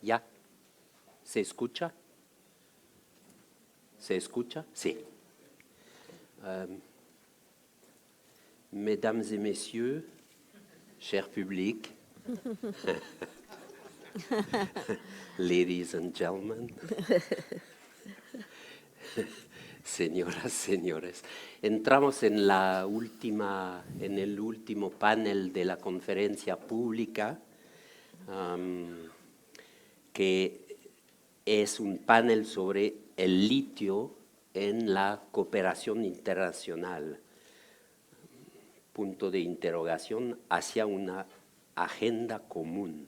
¿Ya? ¿Se escucha? ¿Se escucha? Sí. Mesdames et messieurs, cher public, ladies and gentlemen, señoras, señores, entramos en el último panel de la conferencia pública, que es un panel sobre el litio en la cooperación internacional, punto de interrogación hacia una agenda común.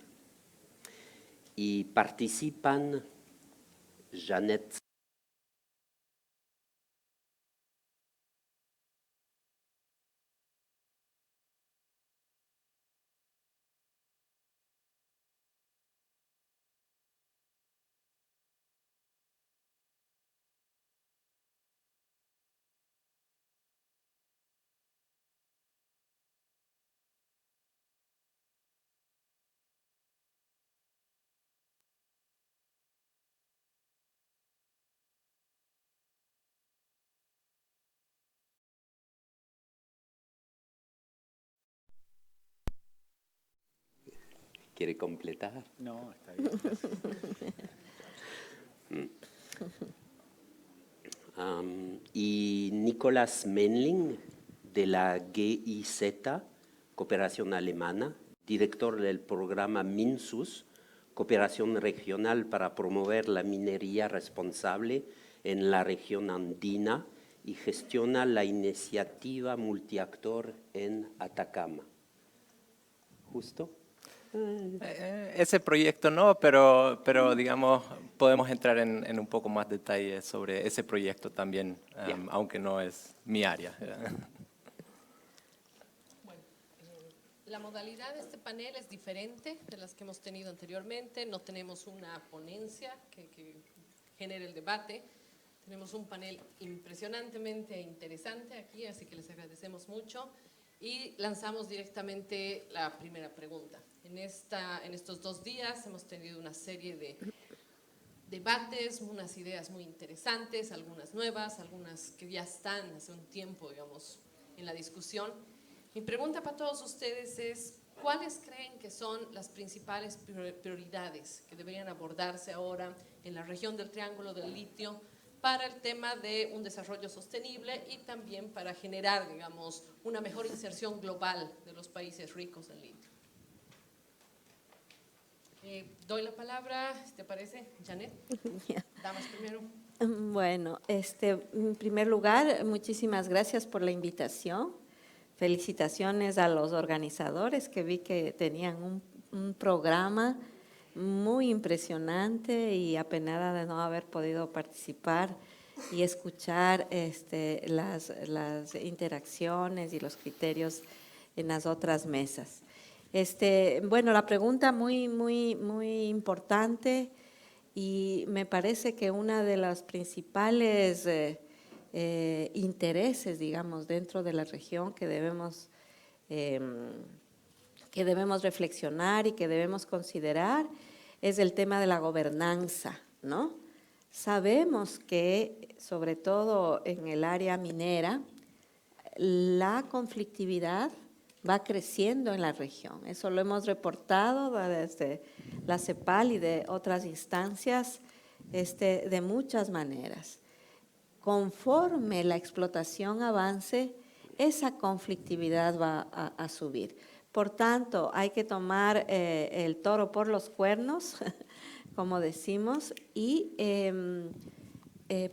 Y participan Jeannette quiere completar. No, está bien. Y Nicolas Menling, de la GIZ, Cooperación Alemana, director del programa MINSUS, Cooperación Regional para promover la minería responsable en la región andina, y gestiona la iniciativa multiactor en Atacama. ¿Justo? Ese proyecto no, pero digamos, podemos entrar en un poco más detalle sobre ese proyecto también, aunque no es mi área. Bueno, la modalidad de este panel es diferente de las que hemos tenido anteriormente. No tenemos una ponencia que genere el debate. Tenemos un panel impresionantemente interesante aquí, así que les agradecemos mucho. Y lanzamos directamente la primera pregunta. En estos 2 días hemos tenido una serie de debates, unas ideas muy interesantes, algunas nuevas, algunas que ya están hace un tiempo, digamos, en la discusión. Mi pregunta para todos ustedes es, ¿cuáles creen que son las principales prioridades que deberían abordarse ahora en la región del Triángulo del Litio para el tema de un desarrollo sostenible y también para generar, digamos, una mejor inserción global de los países ricos en litio? Doy la palabra, ¿te parece, Jeannette? Damas primero. Bueno, en primer lugar, muchísimas gracias por la invitación. Felicitaciones a los organizadores, que vi que tenían un programa muy impresionante, y apenada de no haber podido participar y escuchar las interacciones y los criterios en las otras mesas. Bueno, la pregunta muy importante, y me parece que una de las principales intereses, digamos, dentro de la región que debemos reflexionar y que debemos considerar es el tema de la gobernanza, ¿no? Sabemos que, sobre todo en el área minera, la conflictividad va creciendo en la región. Eso lo hemos reportado desde la CEPAL y de otras instancias de muchas maneras. Conforme la explotación avance, esa conflictividad va a subir. Por tanto, hay que tomar el toro por los cuernos, como decimos, y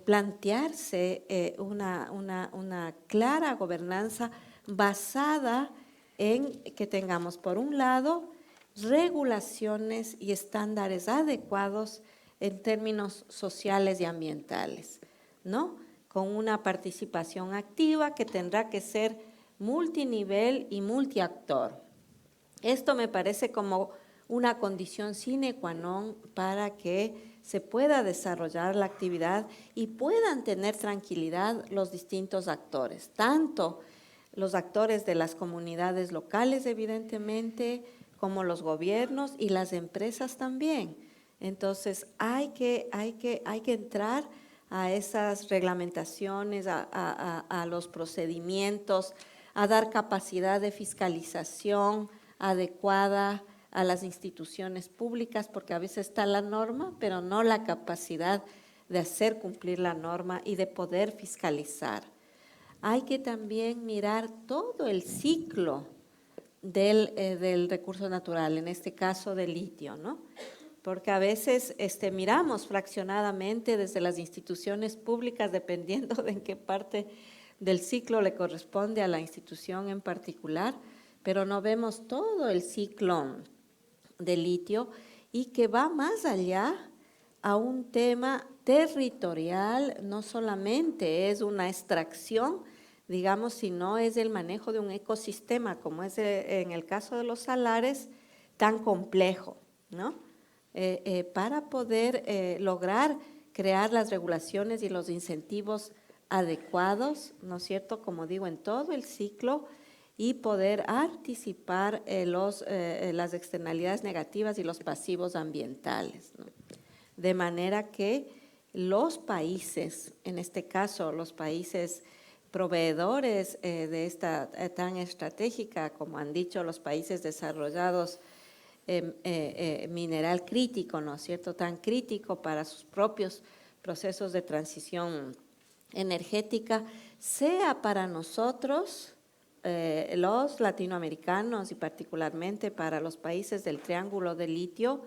plantearse una clara gobernanza basada en que tengamos, por un lado, regulaciones y estándares adecuados en términos sociales y ambientales, ¿no? Con una participación activa que tendrá que ser multinivel y multiactor. Esto me parece como una condición sine qua non para que se pueda desarrollar la actividad y puedan tener tranquilidad los distintos actores, tanto los actores de las comunidades locales, evidentemente, como los gobiernos y las empresas también. Entonces, hay que entrar a esas reglamentaciones, a los procedimientos, a dar capacidad de fiscalización adecuada a las instituciones públicas, porque a veces está la norma, pero no la capacidad de hacer cumplir la norma y de poder fiscalizar. Hay que también mirar todo el ciclo del recurso natural, en este caso del litio, ¿no? Porque a veces miramos fraccionadamente desde las instituciones públicas, dependiendo de en qué parte del ciclo le corresponde a la institución en particular, pero no vemos todo el ciclo del litio y que va más allá a un tema territorial, no solamente es una extracción, digamos, sino es el manejo de un ecosistema, como es en el caso de los salares, tan complejo, ¿no? Para poder lograr crear las regulaciones y los incentivos adecuados, ¿no es cierto?, como digo, en todo el ciclo y poder anticipar las externalidades negativas y los pasivos ambientales, ¿no? De manera que los países, en este caso los países proveedores de esta tan estratégica, como han dicho los países desarrollados, mineral crítico, ¿no es cierto?, tan crítico para sus propios procesos de transición energética, sea para nosotros, los latinoamericanos y particularmente para los países del Triángulo del Litio,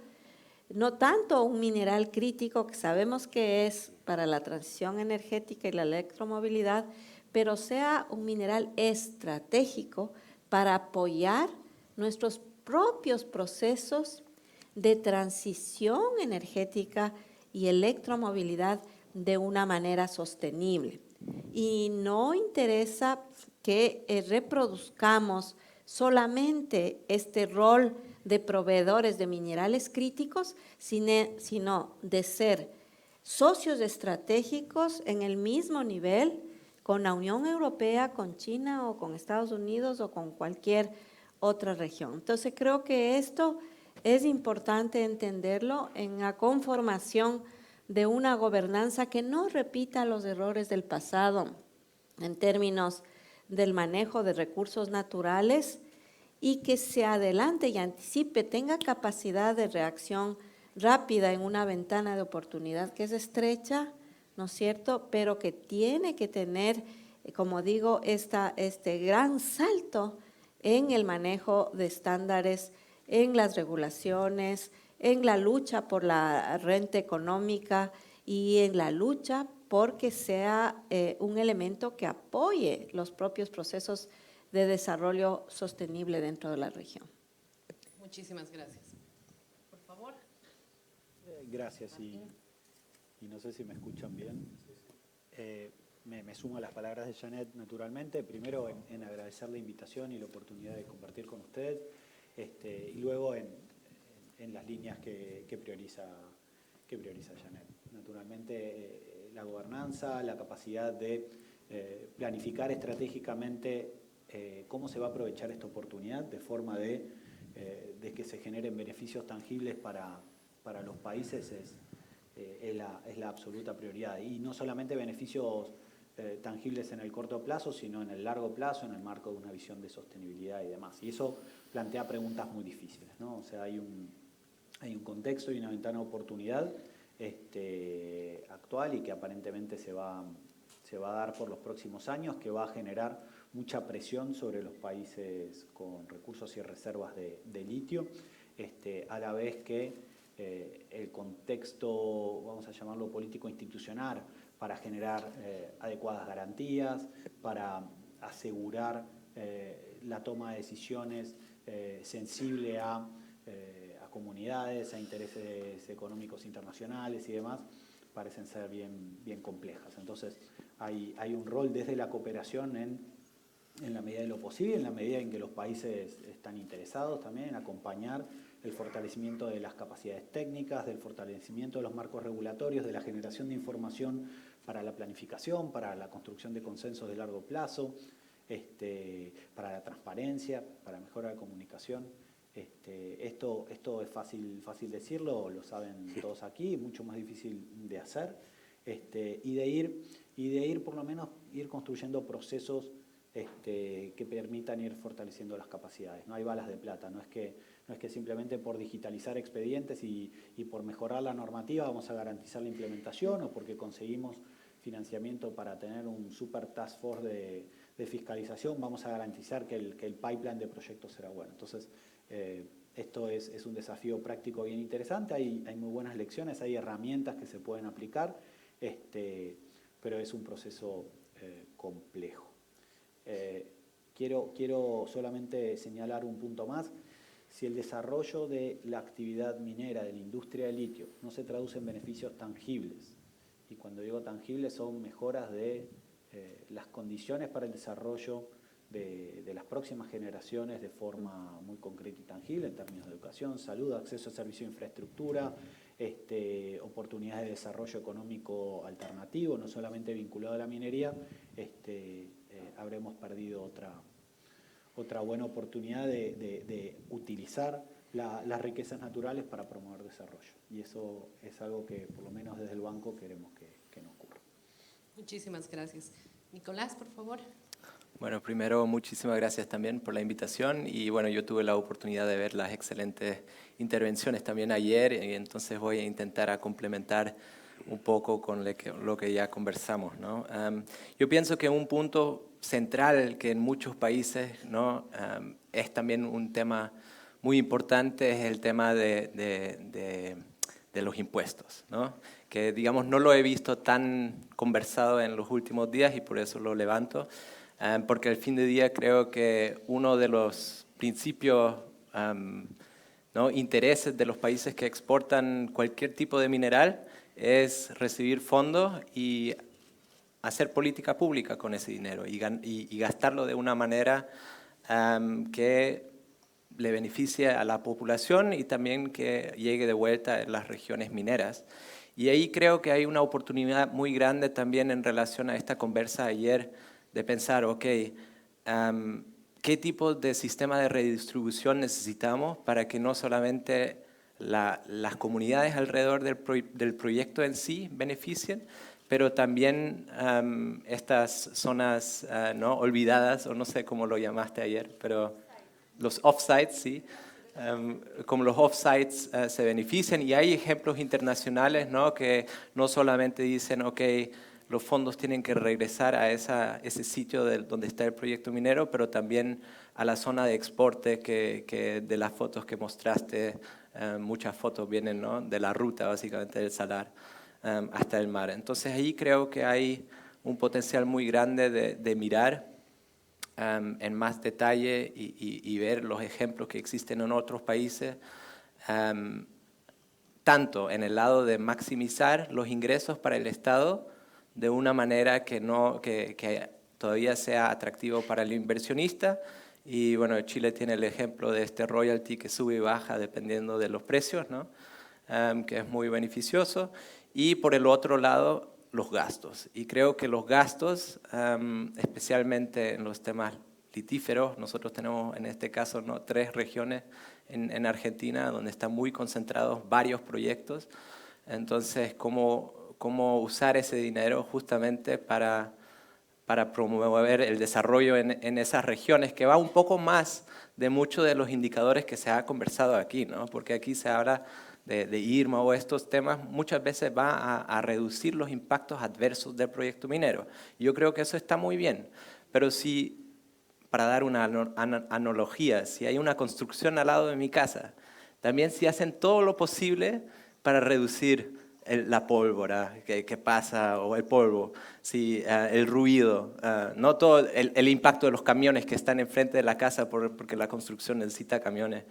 no tanto un mineral crítico que sabemos que es para la transición energética y la electromovilidad, pero sea un mineral estratégico para apoyar nuestros propios procesos de transición energética y electromovilidad de una manera sostenible. Y no interesa que reproduzcamos solamente este rol de proveedores de minerales críticos, sino de ser socios estratégicos en el mismo nivel con la Unión Europea, con China o con Estados Unidos o con cualquier otra región. Entonces creo que esto es importante entenderlo en la conformación de una gobernanza que no repita los errores del pasado en términos del manejo de recursos naturales y que se adelante y anticipe, tenga capacidad de reacción rápida en una ventana de oportunidad que es estrecha, ¿no es cierto?, pero que tiene que tener, como digo, este gran salto en el manejo de estándares, en las regulaciones, en la lucha por la renta económica y en la lucha porque sea un elemento que apoye los propios procesos de desarrollo sostenible dentro de la región. Muchísimas gracias. Por favor. Gracias y no sé si me escuchan bien. Me sumo a las palabras de Janet naturalmente, primero en agradecer la invitación y la oportunidad de compartir con usted, y luego en las líneas que prioriza Janet. Naturalmente la gobernanza, la capacidad de planificar estratégicamente cómo se va a aprovechar esta oportunidad de forma de que se generen beneficios tangibles para los países es la absoluta prioridad. Y no solamente beneficios tangibles en el corto plazo, sino en el largo plazo, en el marco de una visión de sostenibilidad y demás. Y eso plantea preguntas muy difíciles, ¿no? O sea, hay un contexto y una ventana de oportunidad actual y que aparentemente se va a dar por los próximos años, que va a generar mucha presión sobre los países con recursos y reservas de litio, a la vez que el contexto, vamos a llamarlo político institucional, para generar adecuadas garantías, para asegurar la toma de decisiones sensible a comunidades, a intereses económicos internacionales y demás, parecen ser bien complejas. Entonces, hay un rol desde la cooperación en la medida de lo posible, en la medida en que los países están interesados también en acompañar el fortalecimiento de las capacidades técnicas, del fortalecimiento de los marcos regulatorios, de la generación de información para la planificación, para la construcción de consensos de largo plazo, para la transparencia, para la mejora de comunicación. Esto es fácil decirlo, lo saben todos aquí, mucho más difícil de hacer, y de ir por lo menos ir construyendo procesos que permitan ir fortaleciendo las capacidades. No hay balas de plata, no es que simplemente por digitalizar expedientes y por mejorar la normativa vamos a garantizar la implementación, o porque conseguimos financiamiento para tener un super task force de fiscalización vamos a garantizar que el pipeline de proyectos será bueno. Entonces, esto es un desafío práctico bien interesante, hay muy buenas lecciones, hay herramientas que se pueden aplicar, pero es un proceso complejo. Quiero solamente señalar un punto más. Si el desarrollo de la actividad minera, de la industria de litio, no se traduce en beneficios tangibles, y cuando digo tangibles son mejoras de las condiciones para el desarrollo de las próximas generaciones de forma muy concreta y tangible en términos de educación, salud, acceso a servicio de infraestructura, oportunidades de desarrollo económico alternativo, no solamente vinculado a la minería, habremos perdido otra buena oportunidad de utilizar las riquezas naturales para promover desarrollo. Y eso es algo que, por lo menos desde el banco, queremos que no ocurra. Muchísimas gracias. Nicolás, por favor. Bueno, primero, muchísimas gracias también por la invitación. Y bueno, yo tuve la oportunidad de ver las excelentes intervenciones también ayer, y entonces voy a intentar complementar un poco con lo que ya conversamos, ¿no? Yo pienso que un punto central que en muchos países, ¿no? Es también un tema muy importante, es el tema de los impuestos, ¿no? Que digamos no lo he visto tan conversado en los últimos días y por eso lo levanto, porque al fin de día creo que uno de los principios, ¿no? intereses de los países que exportan cualquier tipo de mineral es recibir fondos y hacer política pública con ese dinero y gastarlo de una manera que le beneficie a la población y también que llegue de vuelta a las regiones mineras. Y ahí creo que hay una oportunidad muy grande también en relación a esta conversa ayer de pensar, ok, ¿qué tipo de sistema de redistribución necesitamos para que no solamente las comunidades alrededor del proyecto en sí beneficien, pero también estas zonas ¿no? olvidadas, o no sé cómo lo llamaste ayer, pero los offsites, sí, como los offsites se benefician, y hay ejemplos internacionales, ¿no? que no solamente dicen, ok, los fondos tienen que regresar a ese sitio donde está el proyecto minero, pero también a la zona de exporte que de las fotos que mostraste, muchas fotos vienen, ¿no? de la ruta básicamente del salar hasta el mar. Entonces ahí creo que hay un potencial muy grande de mirar en más detalle y ver los ejemplos que existen en otros países, tanto en el lado de maximizar los ingresos para el Estado de una manera que todavía sea atractivo para el inversionista. Y bueno, Chile tiene el ejemplo de este royalty que sube y baja dependiendo de los precios, ¿no? Que es muy beneficioso. Y por el otro lado, los gastos. Y creo que los gastos, especialmente en los temas litíferos, nosotros tenemos en este caso, ¿no? 3 regiones en Argentina donde están muy concentrados varios proyectos. Entonces, ¿cómo usar ese dinero justamente para promover el desarrollo en esas regiones, que va un poco más de muchos de los indicadores que se ha conversado aquí, ¿no? Porque aquí se habla de IRMA o estos temas, muchas veces va a reducir los impactos adversos del proyecto minero. Yo creo que eso está muy bien, pero si, para dar una analogía, si hay una construcción al lado de mi casa, también si hacen todo lo posible para reducir la pólvora que pasa o el polvo, sí, el ruido, no todo el impacto de los camiones que están enfrente de la casa porque la construcción necesita camiones.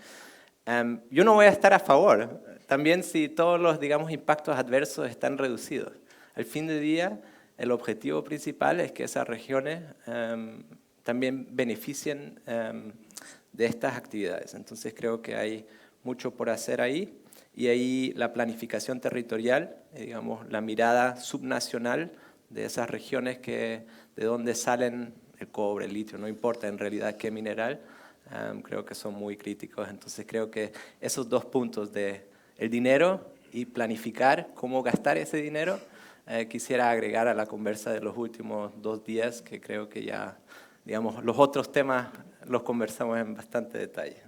Yo no voy a estar a favor, también si todos los, digamos, impactos adversos están reducidos. Al fin del día, el objetivo principal es que esas regiones también beneficien de estas actividades. Entonces creo que hay mucho por hacer ahí, y ahí la planificación territorial, digamos, la mirada subnacional de esas regiones de donde salen el cobre, el litio, no importa en realidad qué mineral, creo que son muy críticos. Entonces creo que esos dos puntos de el dinero y planificar cómo gastar ese dinero, quisiera agregar a la conversa de los últimos 2 días, que creo que ya, digamos, los otros temas los conversamos en bastante detalle.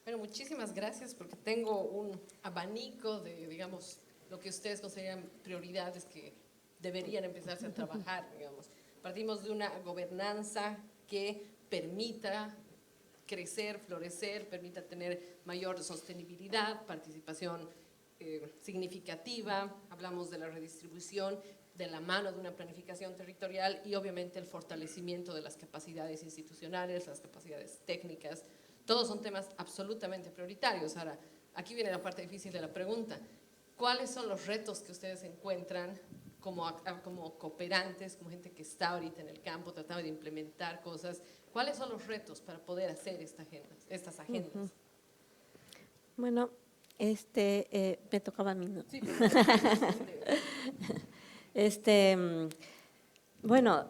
Bueno, muchísimas gracias porque tengo un abanico de, digamos, lo que ustedes consideran prioridades que deberían empezarse a trabajar, digamos. Partimos de una gobernanza que permita crecer, florecer, permita tener mayor sostenibilidad, participación significativa, hablamos de la redistribución, de la mano de una planificación territorial y obviamente el fortalecimiento de las capacidades institucionales, las capacidades técnicas. Todos son temas absolutamente prioritarios. Ahora, aquí viene la parte difícil de la pregunta. ¿Cuáles son los retos que ustedes encuentran como cooperantes, como gente que está ahorita en el campo tratando de implementar cosas? ¿Cuáles son los retos para poder hacer estas agendas? Bueno, me tocaba a mí, ¿no? Sí, bueno,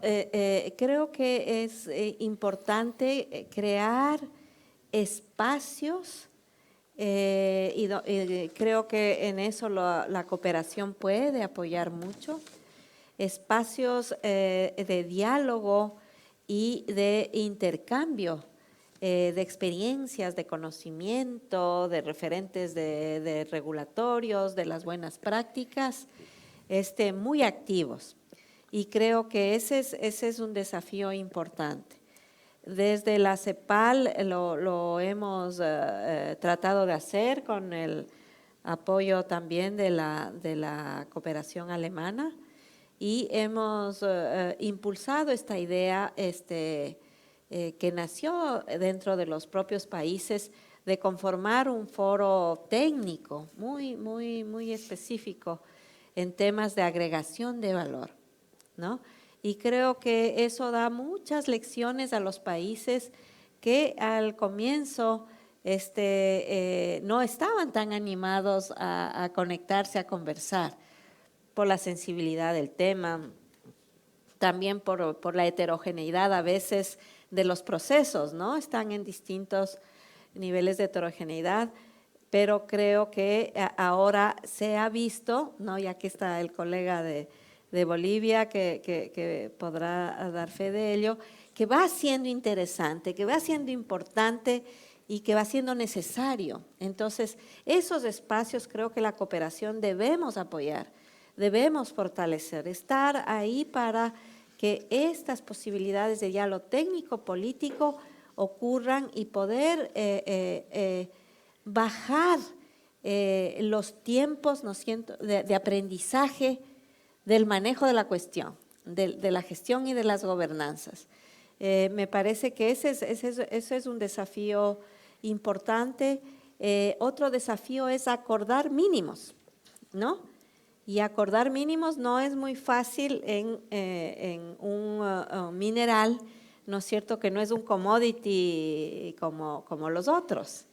creo que es importante crear espacios y creo que en eso la cooperación puede apoyar mucho, espacios de diálogo y de intercambio de experiencias, de conocimiento, de referentes de regulatorios, de las buenas prácticas, muy activos. Y creo que ese es un desafío importante. Desde la CEPAL lo hemos tratado de hacer con el apoyo también de la cooperación alemana y hemos impulsado esta idea que nació dentro de los propios países de conformar un foro técnico muy específico en temas de agregación de valor, ¿no? Y creo que eso da muchas lecciones a los países que al comienzo no estaban tan animados a conectarse, a conversar, por la sensibilidad del tema, también por la heterogeneidad a veces de los procesos, ¿no? Están en distintos niveles de heterogeneidad, pero creo que ahora se ha visto, ¿no? Y aquí está el colega de Bolivia que podrá dar fe de ello, que va siendo interesante, que va siendo importante y que va siendo necesario. Entonces, esos espacios creo que la cooperación debemos apoyar, debemos fortalecer, estar ahí para que estas posibilidades de diálogo técnico-político ocurran y poder bajar los tiempos, ¿no siento?, de aprendizaje del manejo de la cuestión, de la gestión y de las gobernanzas. Me parece que ese es un desafío importante. Otro desafío es acordar mínimos, ¿no? Y acordar mínimos no es muy fácil en un mineral, ¿no es cierto?, que no es un commodity como los otros.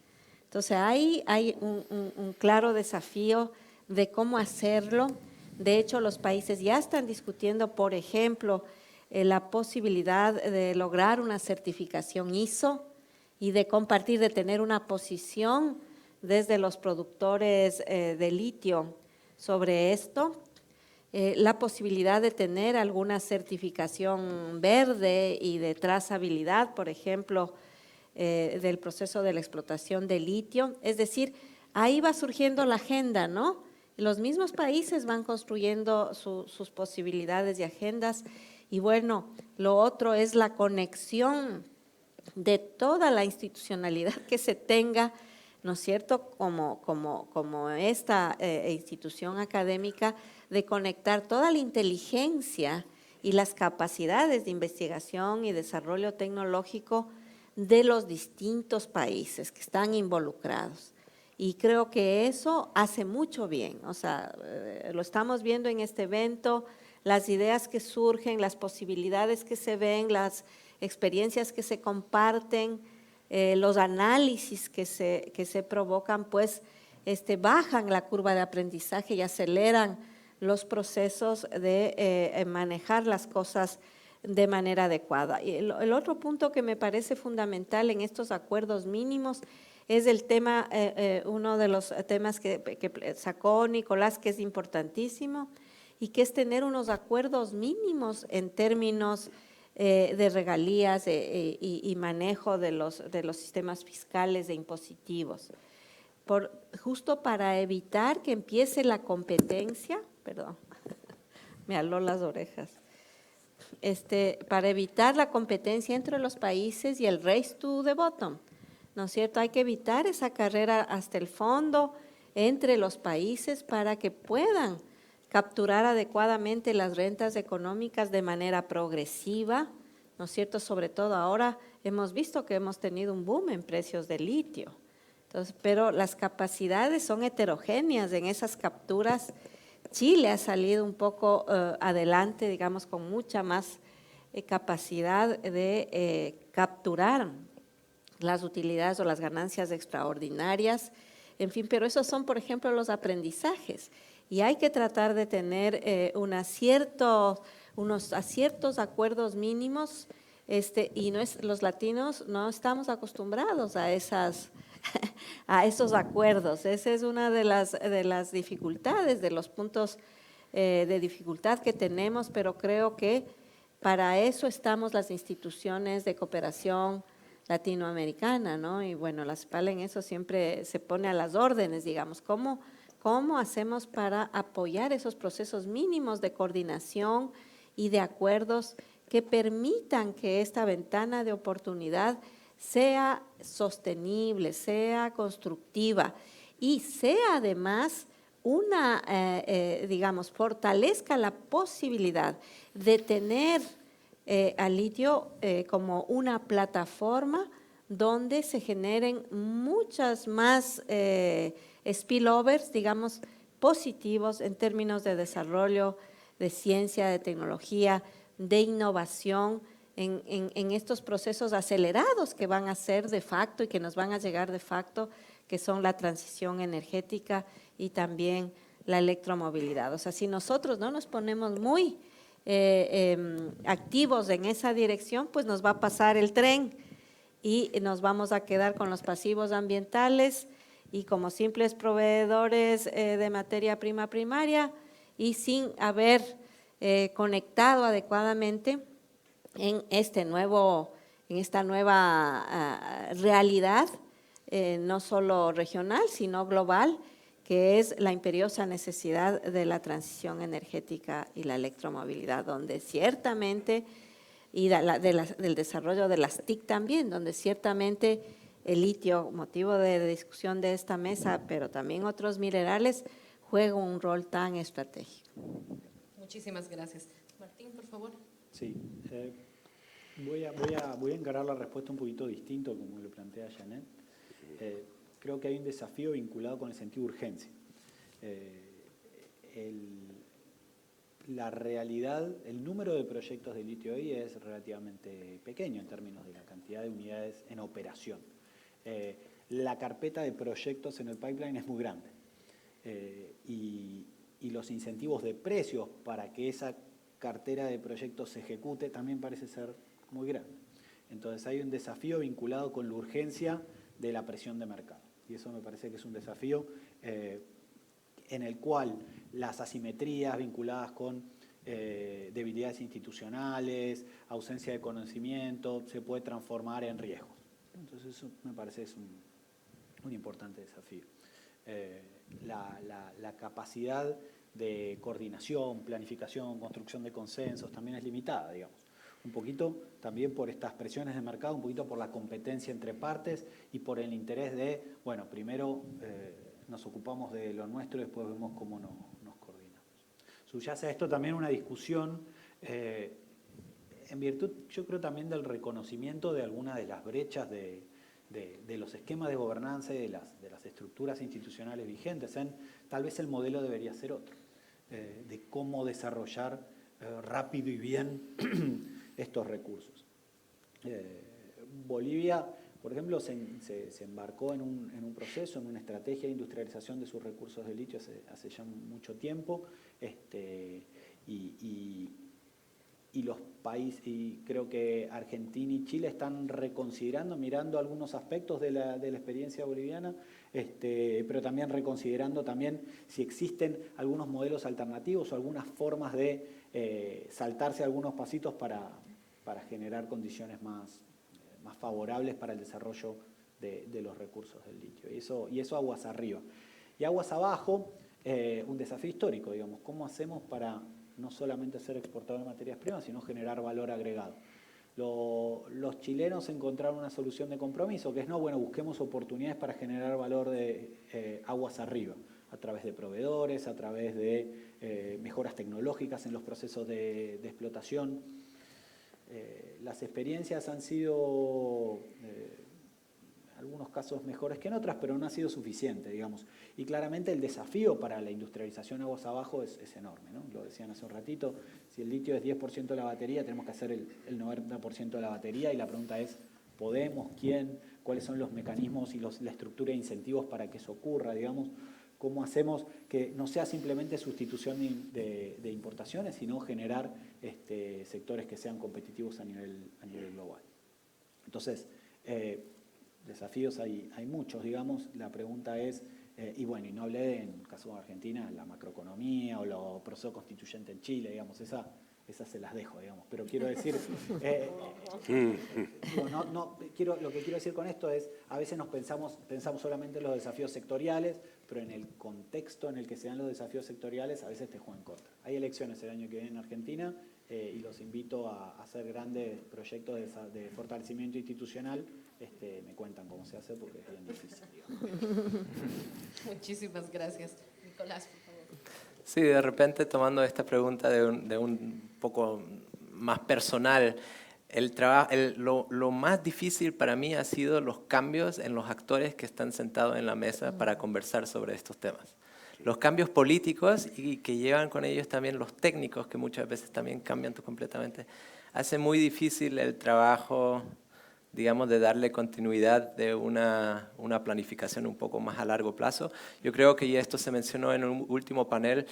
Entonces, hay un claro desafío de cómo hacerlo. De hecho, los países ya están discutiendo, por ejemplo, la posibilidad de lograr una certificación ISO y de compartir, de tener una posición desde los productores de litio sobre esto, la posibilidad de tener alguna certificación verde y de trazabilidad, por ejemplo, del proceso de la explotación de litio. Es decir, ahí va surgiendo la agenda, ¿no? Los mismos países van construyendo sus posibilidades y agendas. Y bueno, lo otro es la conexión de toda la institucionalidad que se tenga, ¿no es cierto?, como esta institución académica, de conectar toda la inteligencia y las capacidades de investigación y desarrollo tecnológico de los distintos países que están involucrados. Y creo que eso hace mucho bien, o sea, lo estamos viendo en este evento, las ideas que surgen, las posibilidades que se ven, las experiencias que se comparten, los análisis que se provocan, pues bajan la curva de aprendizaje y aceleran los procesos de manejar las cosas de manera adecuada. Y el otro punto que me parece fundamental en estos acuerdos mínimos es el tema, uno de los temas que sacó Nicolás, que es importantísimo, y que es tener unos acuerdos mínimos en términos de regalías y manejo de los sistemas fiscales e impositivos. Justo para evitar que empiece la competencia, perdón, me aló las orejas, para evitar la competencia entre los países y el race to the bottom, ¿no es cierto? Hay que evitar esa carrera hasta el fondo entre los países para que puedan capturar adecuadamente las rentas económicas de manera progresiva, ¿no es cierto? Sobre todo ahora hemos visto que hemos tenido un boom en precios de litio. Entonces, pero las capacidades son heterogéneas en esas capturas. Chile ha salido un poco adelante, digamos, con mucha más capacidad de capturar las utilidades o las ganancias extraordinarias, en fin, pero esos son, por ejemplo, los aprendizajes. Y hay que tratar de tener unos ciertos acuerdos mínimos, y los latinos no estamos acostumbrados a esos acuerdos. Esa es una de las dificultades, de los puntos de dificultad que tenemos, pero creo que para eso estamos las instituciones de cooperación latinoamericana, ¿no? Y bueno, la CEPAL en eso siempre se pone a las órdenes, digamos, ¿cómo hacemos para apoyar esos procesos mínimos de coordinación y de acuerdos que permitan que esta ventana de oportunidad sea sostenible, sea constructiva y sea además digamos, fortalezca la posibilidad de tener al litio como una plataforma donde se generen muchas más spillovers, digamos, positivos en términos de desarrollo, de ciencia, de tecnología, de innovación, en estos procesos acelerados que van a ser de facto y que nos van a llegar de facto, que son la transición energética y también la electromovilidad. O sea, si nosotros no nos ponemos muy activos en esa dirección, pues nos va a pasar el tren y nos vamos a quedar con los pasivos ambientales y como simples proveedores de materia prima primaria y sin haber conectado adecuadamente en esta nueva realidad, no solo regional, sino global, que es la imperiosa necesidad de la transición energética y la electromovilidad, donde ciertamente, y del desarrollo de las TIC también, donde ciertamente el litio, motivo de discusión de esta mesa, pero también otros minerales, juega un rol tan estratégico. Muchísimas gracias. Martín, por favor. Sí, voy a encarar la respuesta un poquito distinto, como lo plantea Janet. Creo que hay un desafío vinculado con el sentido de urgencia. La realidad, el número de proyectos de litio hoy es relativamente pequeño en términos de la cantidad de unidades en operación. La carpeta de proyectos en el pipeline es muy grande y los incentivos de precios para que esa cartera de proyectos se ejecute también parece ser muy grande. Entonces hay un desafío vinculado con la urgencia de la presión de mercado. Y eso me parece que es un desafío en el cual las asimetrías vinculadas con debilidades institucionales, ausencia de conocimiento, se puede transformar en riesgos. Entonces eso me parece es un importante desafío. La capacidad de coordinación, planificación, construcción de consensos también es limitada, digamos. Un poquito también por estas presiones de mercado, un poquito por la competencia entre partes y por el interés de, bueno, primero nos ocupamos de lo nuestro y después vemos cómo nos coordinamos. Subyace a esto también una discusión en virtud, yo creo, también del reconocimiento de algunas de las brechas de los esquemas de gobernanza y de las estructuras institucionales vigentes. Tal vez el modelo debería ser otro, de cómo desarrollar rápido y bien estos recursos. Bolivia, por ejemplo, se embarcó en un proceso, en una estrategia de industrialización de sus recursos de litio hace ya mucho tiempo, y y los países, y creo que Argentina y Chile están reconsiderando, mirando algunos aspectos de la experiencia boliviana, pero también reconsiderando también si existen algunos modelos alternativos o algunas formas de saltarse algunos pasitos para generar condiciones más favorables para el desarrollo de los recursos del litio. Y eso aguas arriba. Y aguas abajo, un desafío histórico, digamos, ¿cómo hacemos para no solamente ser exportador de materias primas, sino generar valor agregado? Los chilenos encontraron una solución de compromiso, que es, no, bueno, busquemos oportunidades para generar valor de aguas arriba, a través de proveedores, a través de mejoras tecnológicas en los procesos de explotación. Las experiencias han sido, en algunos casos mejores que en otras, pero no ha sido suficiente, digamos. Y claramente el desafío para la industrialización aguas abajo es enorme, ¿no? Lo decían hace un ratito, si el litio es 10% de la batería, tenemos que hacer el 90% de la batería, y la pregunta es, ¿podemos? ¿Quién? ¿Cuáles son los mecanismos y la estructura de incentivos para que eso ocurra, digamos? ¿Cómo hacemos que no sea simplemente sustitución de importaciones, sino generar sectores que sean competitivos a nivel global? Entonces, desafíos hay muchos, digamos. La pregunta es, y bueno, y no hablé en el caso de Argentina, la macroeconomía o los procesos constituyentes en Chile, digamos, esas se las dejo, digamos. Pero quiero decir, lo que quiero decir con esto es, a veces pensamos solamente en los desafíos sectoriales, pero en el contexto en el que se dan los desafíos sectoriales, a veces te juegan en contra. Hay elecciones el año que viene en Argentina, y los invito a hacer grandes proyectos de fortalecimiento institucional. Me cuentan cómo se hace, porque es bien difícil, digamos. Muchísimas gracias. Nicolás, por favor. Sí, de repente tomando esta pregunta de un poco más personal, lo más difícil para mí ha sido los cambios en los actores que están sentados en la mesa para conversar sobre estos temas. Los cambios políticos y que llevan con ellos también los técnicos, que muchas veces también cambian completamente, hace muy difícil el trabajo, digamos, de darle continuidad de una planificación un poco más a largo plazo. Yo creo que ya esto se mencionó en un último panel,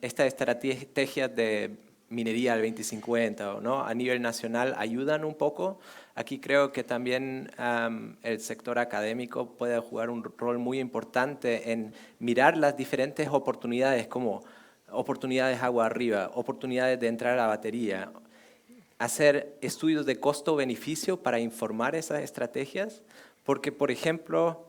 estas estrategias de minería al 2050, ¿no? A nivel nacional ayudan un poco. Aquí creo que también el sector académico puede jugar un rol muy importante en mirar las diferentes oportunidades, como oportunidades agua arriba, oportunidades de entrar a la batería, hacer estudios de costo-beneficio para informar esas estrategias, porque, por ejemplo,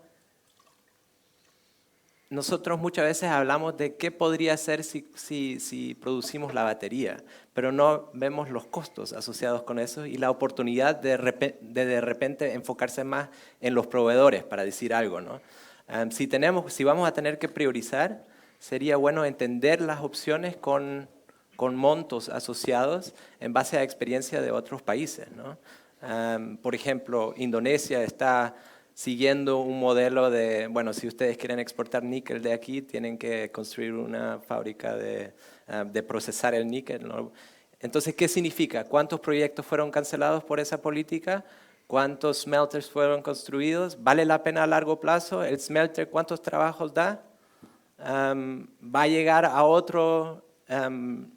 nosotros muchas veces hablamos de qué podría ser si producimos la batería, pero no vemos los costos asociados con eso y la oportunidad de repente enfocarse más en los proveedores, para decir algo, ¿no? Si vamos a tener que priorizar, sería bueno entender las opciones con montos asociados en base a experiencia de otros países, ¿no? Por ejemplo, Indonesia está siguiendo un modelo de, bueno, si ustedes quieren exportar níquel de aquí, tienen que construir una fábrica de procesar el níquel, ¿no? Entonces, ¿qué significa? ¿Cuántos proyectos fueron cancelados por esa política? ¿Cuántos smelters fueron construidos? ¿Vale la pena a largo plazo? ¿El smelter cuántos trabajos da? ¿Va a llegar a otro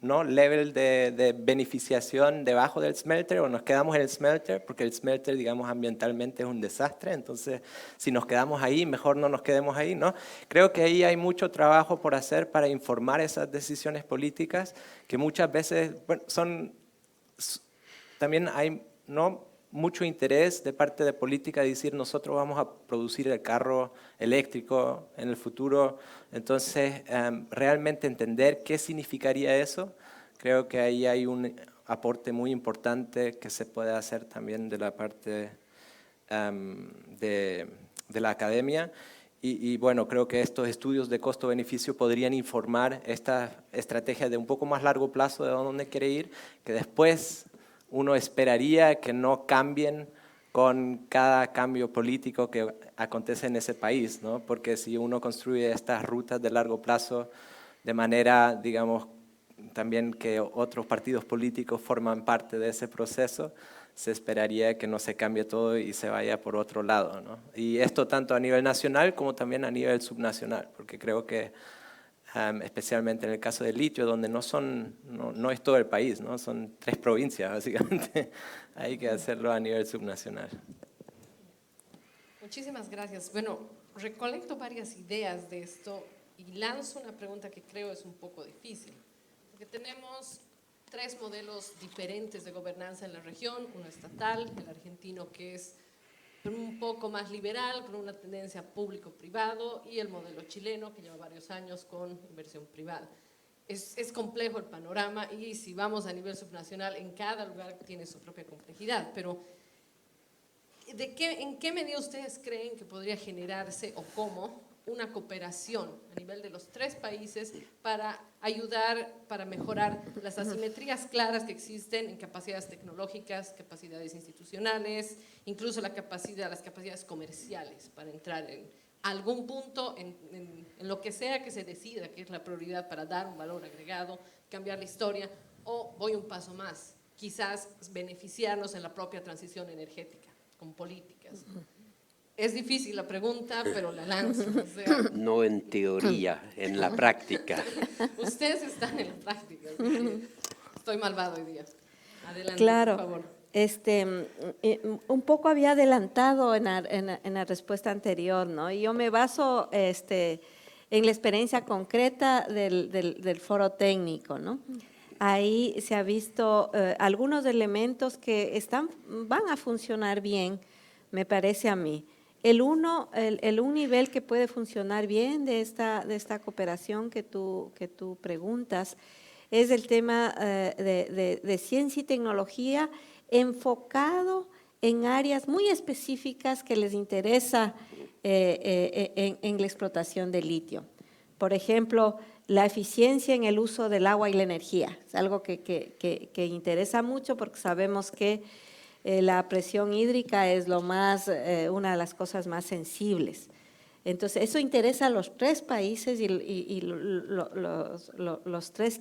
¿no? level de beneficiación debajo del smelter, o nos quedamos en el smelter? Porque el smelter, digamos, ambientalmente es un desastre, entonces si nos quedamos ahí, mejor no nos quedemos ahí, ¿no? Creo que ahí hay mucho trabajo por hacer para informar esas decisiones políticas, que muchas veces, bueno, también hay, ¿no?, mucho interés de parte de política de decir, nosotros vamos a producir el carro eléctrico en el futuro. Entonces, realmente entender qué significaría eso, creo que ahí hay un aporte muy importante que se puede hacer también de la parte de la academia. Y bueno, creo que estos estudios de costo-beneficio podrían informar estas estrategias de un poco más largo plazo de dónde quiere ir, que después uno esperaría que no cambien con cada cambio político que acontece en ese país, ¿no? Porque si uno construye estas rutas de largo plazo de manera, digamos, también que otros partidos políticos forman parte de ese proceso, se esperaría que no se cambie todo y se vaya por otro lado, ¿no? Y esto tanto a nivel nacional como también a nivel subnacional, porque creo que especialmente en el caso del litio, donde no es todo el país, ¿no? Son 3 provincias, básicamente. Hay que hacerlo a nivel subnacional. Muchísimas gracias. Bueno, recolecto varias ideas de esto y lanzo una pregunta que creo es un poco difícil, porque tenemos 3 modelos diferentes de gobernanza en la región, uno estatal, el argentino que es un poco más liberal, con una tendencia público-privado, y el modelo chileno que lleva varios años con inversión privada. Es complejo el panorama y si vamos a nivel subnacional, en cada lugar tiene su propia complejidad, pero ¿en qué medida ustedes creen que podría generarse o cómo una cooperación a nivel de los 3 países para ayudar, para mejorar las asimetrías claras que existen en capacidades tecnológicas, capacidades institucionales, incluso las capacidades comerciales para entrar en algún punto en lo que sea que se decida que es la prioridad para dar un valor agregado, cambiar la historia, o voy un paso más, quizás beneficiarnos en la propia transición energética con políticas? Es difícil la pregunta, pero la lanzo. O sea, No en teoría, en la práctica. ustedes están en la práctica. Así que estoy malvado hoy día. Adelante, Claro, por favor. Un poco había adelantado en la respuesta anterior, ¿no? Y yo me baso en la experiencia concreta del foro técnico, ¿no? Ahí se ha visto algunos elementos que van a funcionar bien, me parece a mí. Un nivel que puede funcionar bien de esta cooperación que tú preguntas es el tema de ciencia y tecnología enfocado en áreas muy específicas que les interesa en la explotación del litio. Por ejemplo, la eficiencia en el uso del agua y la energía. Es algo que interesa mucho porque sabemos que la presión hídrica es una de las cosas más sensibles. Entonces, eso interesa a los 3 países y los 3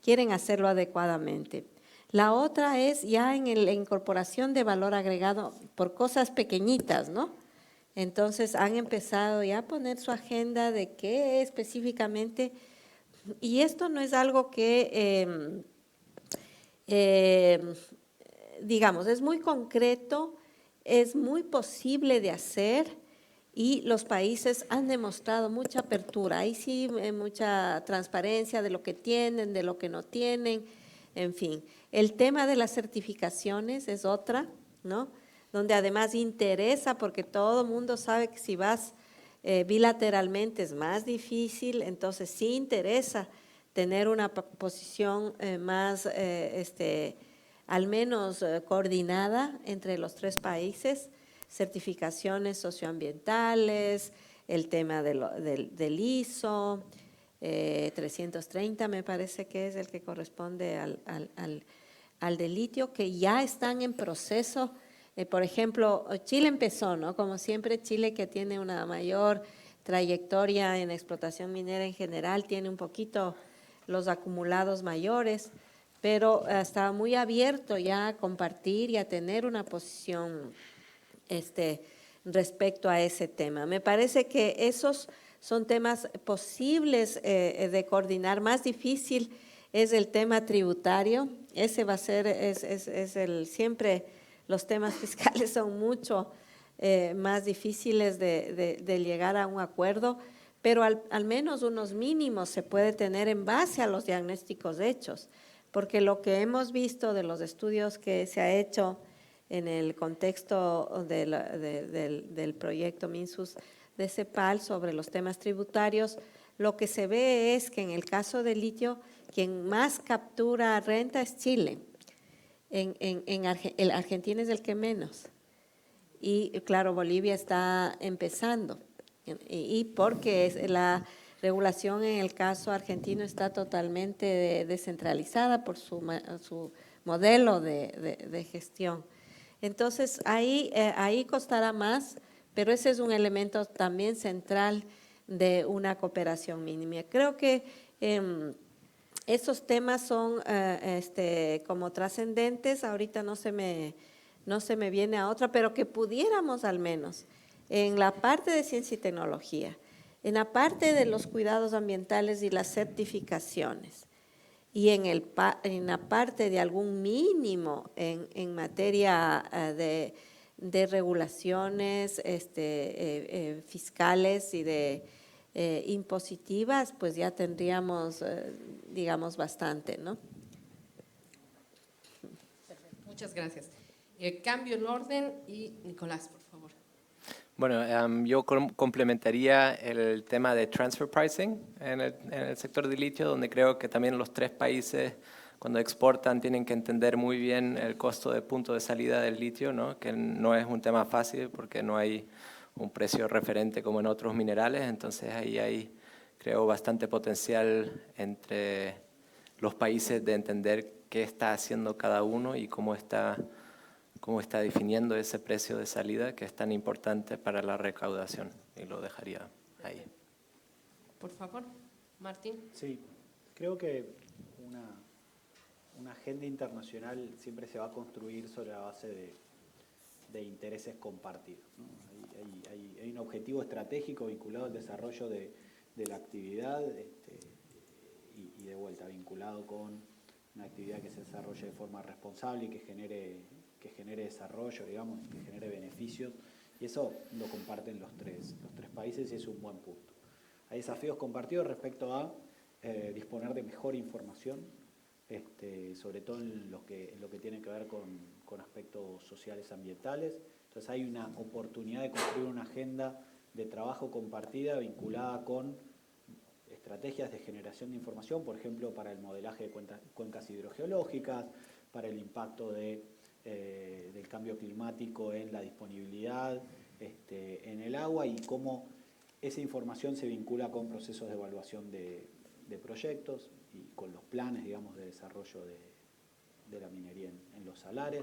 quieren hacerlo adecuadamente. La otra es ya en la incorporación de valor agregado por cosas pequeñitas, ¿no? Entonces, han empezado ya a poner su agenda de qué específicamente, y esto no es algo que digamos, es muy concreto, es muy posible de hacer y los países han demostrado mucha apertura. Ahí sí, mucha transparencia de lo que tienen, de lo que no tienen, en fin. El tema de las certificaciones es otra, ¿no? Donde además interesa porque todo el mundo sabe que si vas bilateralmente es más difícil, entonces sí interesa tener una posición más al menos coordinada entre los 3 países, certificaciones socioambientales, el tema del ISO, 330 me parece que es el que corresponde al del litio, que ya están en proceso. Por ejemplo, Chile empezó, ¿no? Como siempre, Chile, que tiene una mayor trayectoria en explotación minera en general, tiene un poquito los acumulados mayores, pero está muy abierto ya a compartir y a tener una posición respecto a ese tema. Me parece que esos son temas posibles de coordinar. Más difícil es el tema tributario. Ese va a ser, siempre los temas fiscales son mucho más difíciles de llegar a un acuerdo, pero al menos unos mínimos se puede tener en base a los diagnósticos hechos. Porque lo que hemos visto de los estudios que se ha hecho en el contexto del proyecto MINSUS de CEPAL sobre los temas tributarios, lo que se ve es que en el caso del litio, quien más captura renta es Chile. El Argentina es el que menos. Y claro, Bolivia está empezando. Y porque la regulación en el caso argentino está totalmente descentralizada por su modelo de gestión. Entonces, ahí costará más, pero ese es un elemento también central de una cooperación mínima. Creo que esos temas son como trascendentes, ahorita no se me viene a otra, pero que pudiéramos al menos en la parte de ciencia y tecnología, En la parte de los cuidados ambientales y las certificaciones, y en la parte de algún mínimo en materia de regulaciones fiscales y de impositivas, pues ya tendríamos, digamos, bastante, ¿no? Perfecto, muchas gracias. Cambio el orden y Nicolás, por favor. Bueno, yo complementaría el tema de transfer pricing en el sector de litio, donde creo que también los 3 países, cuando exportan, tienen que entender muy bien el costo de punto de salida del litio, ¿no? Que no es un tema fácil porque no hay un precio referente como en otros minerales, entonces ahí hay, creo, bastante potencial entre los países de entender qué está haciendo cada uno y cómo está definiendo ese precio de salida que es tan importante para la recaudación. Y lo dejaría ahí. Por favor, Martín. Sí, creo que una agenda internacional siempre se va a construir sobre la base de intereses compartidos, ¿no? Hay un objetivo estratégico vinculado al desarrollo de la actividad y de vuelta vinculado con una actividad que se desarrolle de forma responsable y que genere desarrollo, digamos, que genere beneficios, y eso lo comparten los tres países y es un buen punto. Hay desafíos compartidos respecto a disponer de mejor información, sobre todo en lo que tiene que ver con aspectos sociales ambientales. Entonces hay una oportunidad de construir una agenda de trabajo compartida vinculada con estrategias de generación de información, por ejemplo, para el modelaje de cuencas hidrogeológicas, para el impacto del cambio climático en la disponibilidad en el agua y cómo esa información se vincula con procesos de evaluación de proyectos y con los planes, digamos, de desarrollo de la minería en los salares.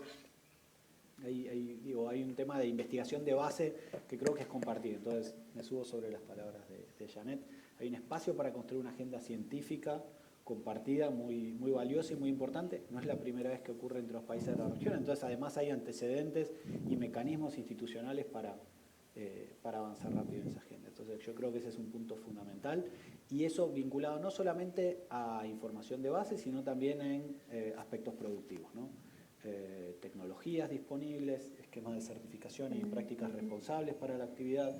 Hay un tema de investigación de base que creo que es compartido. Entonces, me subo sobre las palabras de Janet. Hay un espacio para construir una agenda científica compartida muy, muy valiosa y muy importante. No es la primera vez que ocurre entre los países de la región. Entonces, además, hay antecedentes y mecanismos institucionales para avanzar rápido en esa agenda. Entonces, yo creo que ese es un punto fundamental. Y eso vinculado no solamente a información de base, sino también en aspectos productivos, ¿no? Tecnologías disponibles, esquemas de certificación y prácticas responsables para la actividad.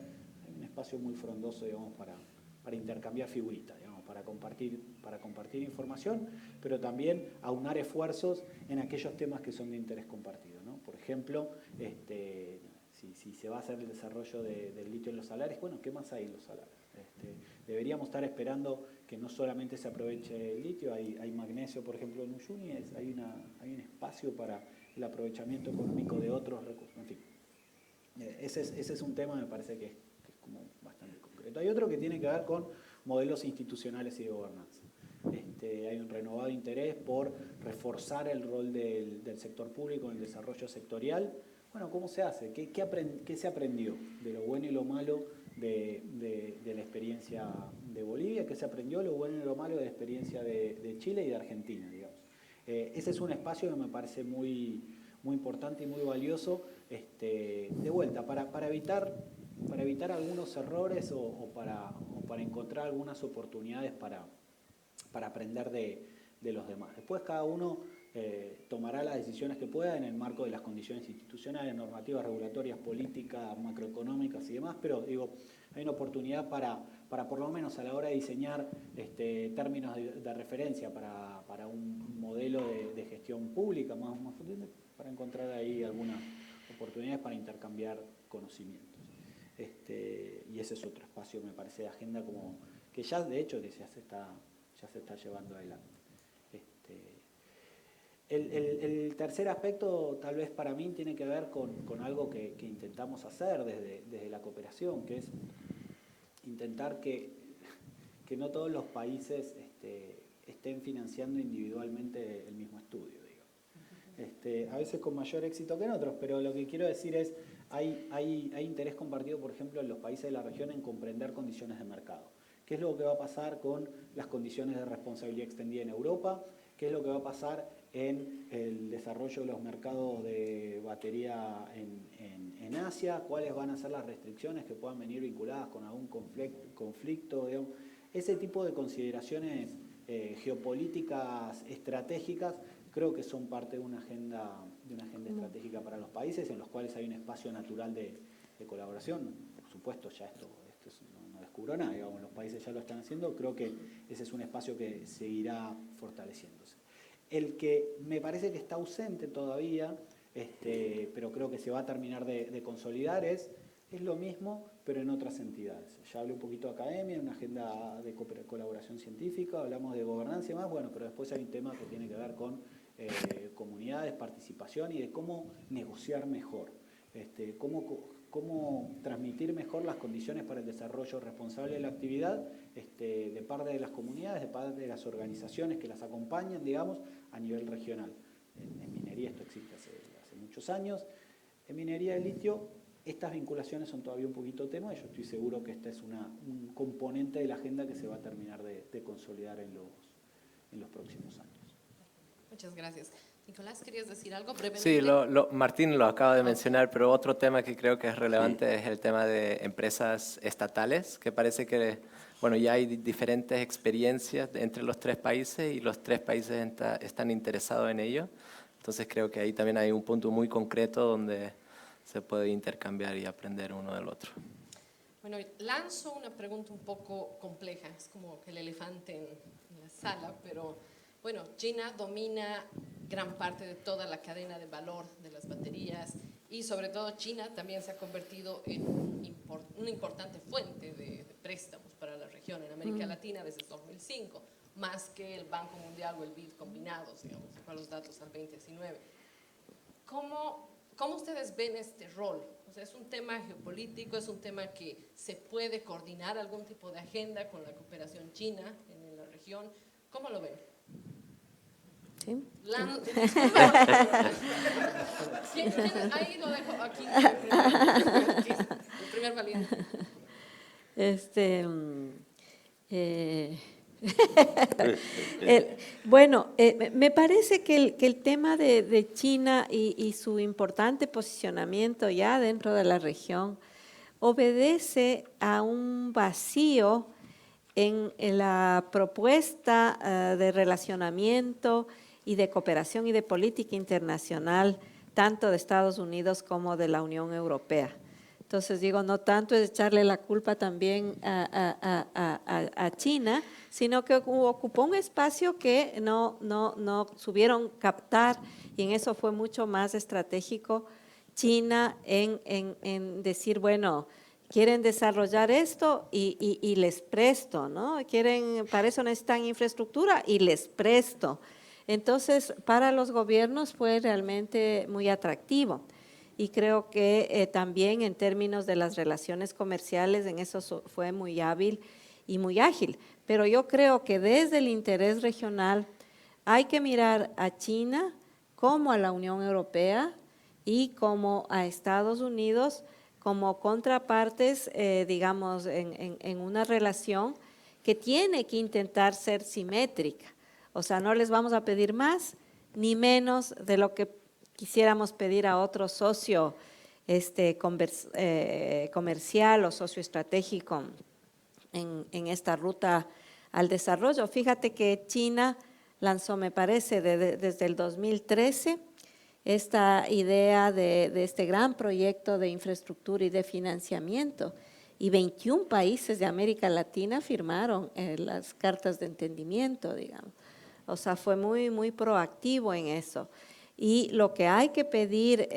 Hay un espacio muy frondoso, digamos, para intercambiar figuritas, digamos, para compartir información, pero también aunar esfuerzos en aquellos temas que son de interés compartido, ¿no? Por ejemplo, si se va a hacer el desarrollo del litio en los salares, bueno, ¿qué más hay en los salares? Deberíamos estar esperando que no solamente se aproveche el litio, hay magnesio, por ejemplo, en Uyuni, hay un espacio para el aprovechamiento económico de otros recursos, en fin. Ese es un tema, me parece que es como bastante concreto. Hay otro que tiene que ver con modelos institucionales y de gobernanza. Hay un renovado interés por reforzar el rol del sector público en el desarrollo sectorial. Bueno, ¿cómo se hace? ¿Qué se aprendió de lo bueno y lo malo de la experiencia de Bolivia? ¿Qué se aprendió lo bueno y lo malo de la experiencia de Chile y de Argentina, digamos? Ese es un espacio que me parece muy, muy importante y muy valioso, de vuelta, para evitar algunos errores o para encontrar algunas oportunidades para aprender de los demás. Después cada uno tomará las decisiones que pueda en el marco de las condiciones institucionales, normativas, regulatorias, políticas, macroeconómicas y demás, pero digo, hay una oportunidad para por lo menos a la hora de diseñar términos de referencia para un modelo de gestión pública más potente, para encontrar ahí algunas oportunidades para intercambiar conocimientos. Y ese es otro espacio, me parece, de agenda como que ya de hecho que ya se está llevando adelante. El tercer aspecto, tal vez para mí, tiene que ver con algo que intentamos hacer desde la cooperación, que es intentar que no todos los países estén financiando individualmente el mismo estudio, digamos. A veces con mayor éxito que en otros, pero lo que quiero decir es, hay interés compartido, por ejemplo, en los países de la región en comprender condiciones de mercado. ¿Qué es lo que va a pasar con las condiciones de responsabilidad extendida en Europa? ¿Qué es lo que va a pasar en el desarrollo de los mercados de batería en Asia, cuáles van a ser las restricciones que puedan venir vinculadas con algún conflicto, digamos. Ese tipo de consideraciones geopolíticas estratégicas creo que son parte de una agenda estratégica para los países en los cuales hay un espacio natural de colaboración. Por supuesto, ya esto no descubro nada, digamos, los países ya lo están haciendo, creo que ese es un espacio que seguirá fortaleciéndose. El que me parece que está ausente todavía, pero creo que se va a terminar de consolidar, es lo mismo, pero en otras entidades. Ya hablé un poquito de academia, una agenda de colaboración científica, hablamos de gobernanza y más, bueno, pero después hay un tema que tiene que ver con comunidades, participación y de cómo negociar mejor, cómo transmitir mejor las condiciones para el desarrollo responsable de la actividad de parte de las comunidades, de parte de las organizaciones que las acompañan, digamos, a nivel regional. En minería esto existe hace muchos años. En minería de litio estas vinculaciones son todavía un poquito tenues. Yo estoy seguro que esta es un componente de la agenda que se va a terminar de consolidar en los próximos años. Muchas gracias. Nicolás, ¿querías decir algo brevemente? Sí, Martín lo acaba de mencionar, pero otro tema que creo que es relevante es el tema de empresas estatales, que parece que ya hay diferentes experiencias entre los tres países y los tres países están interesados en ello. Entonces creo que ahí también hay un punto muy concreto donde se puede intercambiar y aprender uno del otro. Bueno, lanzo una pregunta un poco compleja, es como el elefante en la sala, pero bueno, China domina gran parte de toda la cadena de valor de las baterías y sobre todo China también se ha convertido en una importante fuente de préstamos para la región en América Latina desde 2005, más que el Banco Mundial o el BID combinados, digamos, para los datos al 2019. ¿Cómo ustedes ven este rol? O sea, ¿es un tema geopolítico, es un tema que se puede coordinar algún tipo de agenda con la cooperación china en la región? ¿Cómo lo ven? ¿Sí? Ahí lo dejo, aquí, el primer valiente. Bueno, me parece que el tema de China y su importante posicionamiento ya dentro de la región obedece a un vacío en la propuesta de relacionamiento y de cooperación y de política internacional, tanto de Estados Unidos como de la Unión Europea. Entonces digo, no tanto es echarle la culpa también a China, sino que ocupó un espacio que no supieron captar y en eso fue mucho más estratégico China en decir, bueno, quieren desarrollar esto y les presto, ¿no? Para eso necesitan infraestructura y les presto. Entonces, para los gobiernos fue realmente muy atractivo. Y creo que también en términos de las relaciones comerciales, en eso fue muy hábil y muy ágil. Pero yo creo que desde el interés regional hay que mirar a China como a la Unión Europea y como a Estados Unidos como contrapartes, digamos, en una relación que tiene que intentar ser simétrica. O sea, no les vamos a pedir más ni menos de lo que quisiéramos pedir a otro socio comercial o socio estratégico en esta ruta al desarrollo. Fíjate que China lanzó, me parece, desde el 2013, esta idea de este gran proyecto de infraestructura y de financiamiento, y 21 países de América Latina firmaron las cartas de entendimiento, digamos. O sea, fue muy, muy proactivo en eso. Y lo que hay que pedir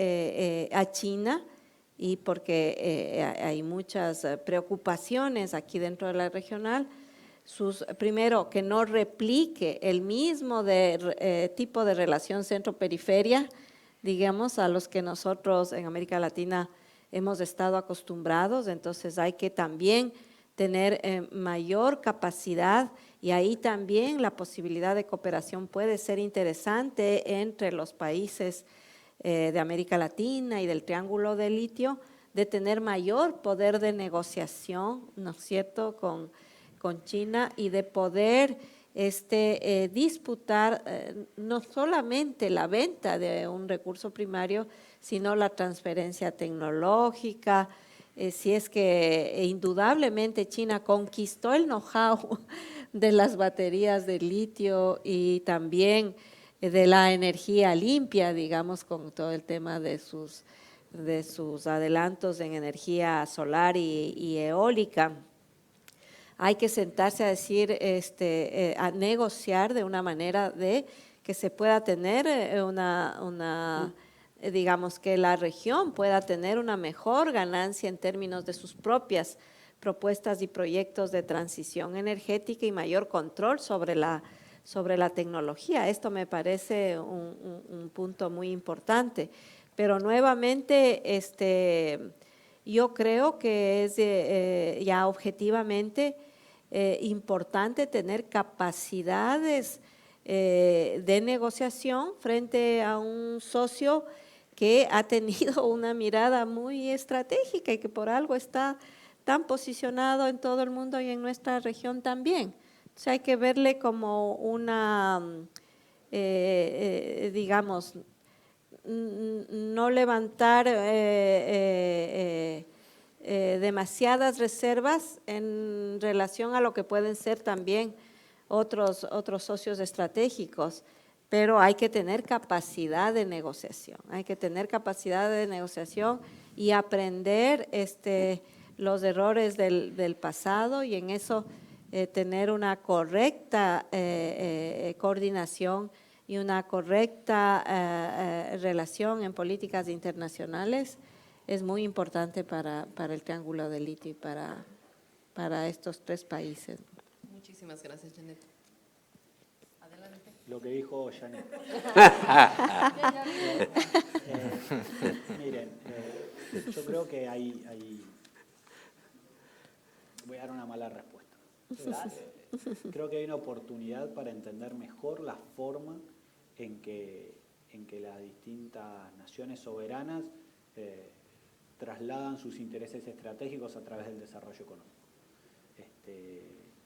a China, y porque hay muchas preocupaciones aquí dentro de la regional, primero, que no replique el mismo tipo de relación centro-periferia, digamos, a los que nosotros en América Latina hemos estado acostumbrados. Entonces hay que también tener mayor capacidad y ahí también la posibilidad de cooperación puede ser interesante entre los países de América Latina y del Triángulo de Litio, de tener mayor poder de negociación, ¿no es cierto?, con China y de poder disputar no solamente la venta de un recurso primario, sino la transferencia tecnológica. Si es que indudablemente China conquistó el know-how de las baterías de litio y también de la energía limpia, digamos, con todo el tema de sus adelantos en energía solar y eólica. Hay que sentarse a decir, a negociar de una manera de que se pueda tener digamos, que la región pueda tener una mejor ganancia en términos de sus propias propuestas y proyectos de transición energética y mayor control sobre la tecnología. Esto me parece un punto muy importante. Pero nuevamente, yo creo que es ya objetivamente importante tener capacidades de negociación frente a un socio que ha tenido una mirada muy estratégica y que por algo está tan posicionado en todo el mundo y en nuestra región también. Entonces hay que verle como una, digamos, no levantar demasiadas reservas en relación a lo que pueden ser también otros socios estratégicos, pero hay que tener capacidad de negociación, y aprender los errores del pasado y en eso tener una correcta coordinación y una correcta relación en políticas internacionales es muy importante para el Triángulo del Litio y para estos 3 países. Muchísimas gracias, Janet. Adelante. Lo que dijo Janet. Miren, yo creo que voy a dar una mala respuesta. Creo que hay una oportunidad para entender mejor la forma en que las distintas naciones soberanas trasladan sus intereses estratégicos a través del desarrollo económico.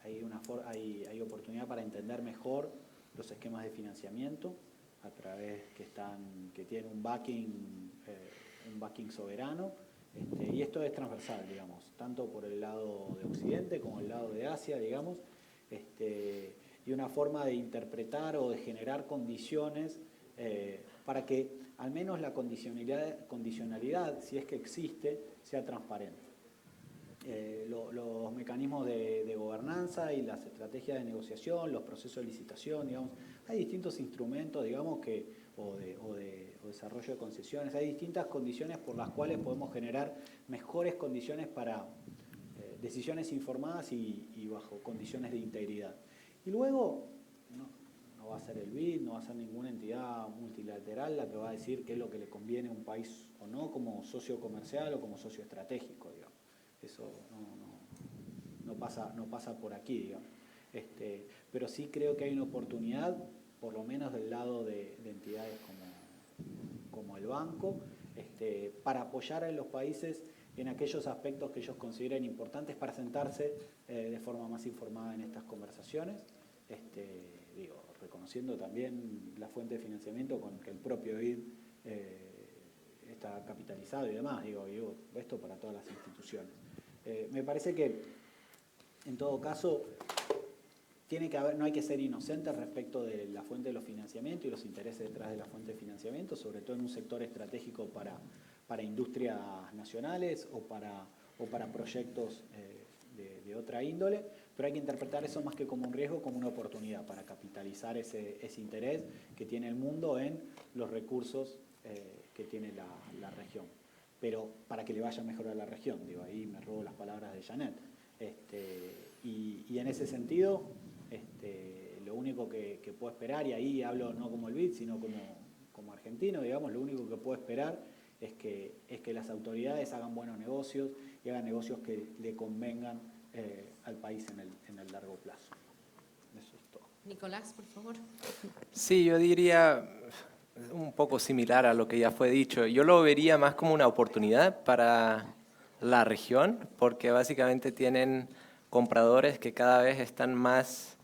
Hay oportunidad para entender mejor los esquemas de financiamiento a través que tienen un backing soberano, y esto es transversal, digamos, tanto por el lado de Occidente como el lado de Asia, digamos, y una forma de interpretar o de generar condiciones para que al menos la condicionalidad, si es que existe, sea transparente. Los mecanismos de gobernanza y las estrategias de negociación, los procesos de licitación, digamos, hay distintos instrumentos, digamos, o de desarrollo de concesiones, hay distintas condiciones por las cuales podemos generar mejores condiciones para decisiones informadas y bajo condiciones de integridad. Y luego, no va a ser el BID, no va a ser ninguna entidad multilateral la que va a decir qué es lo que le conviene a un país o no como socio comercial o como socio estratégico, digamos. Eso no pasa por aquí, digamos. Pero sí creo que hay una oportunidad, por lo menos del lado de entidades como el banco, para apoyar a los países en aquellos aspectos que ellos consideren importantes para sentarse de forma más informada en estas conversaciones, reconociendo también la fuente de financiamiento con que el propio BID está capitalizado y demás, digo esto para todas las instituciones. Me parece que, en todo caso, no hay que ser inocentes respecto de la fuente de los financiamientos y los intereses detrás de la fuente de financiamiento, sobre todo en un sector estratégico para industrias nacionales o para proyectos de otra índole, pero hay que interpretar eso más que como un riesgo, como una oportunidad para capitalizar ese interés que tiene el mundo en los recursos que tiene la región. Pero para que le vaya mejor a la región, ahí me robo las palabras de Janet. Y en ese sentido, lo único que puedo esperar, y ahí hablo no como el BID, sino como argentino, digamos, lo único que puedo esperar es que las autoridades hagan buenos negocios y hagan negocios que le convengan al país en el largo plazo. Eso es todo. Nicolás, por favor. Sí, yo diría un poco similar a lo que ya fue dicho. Yo lo vería más como una oportunidad para la región, porque básicamente tienen compradores que cada vez están más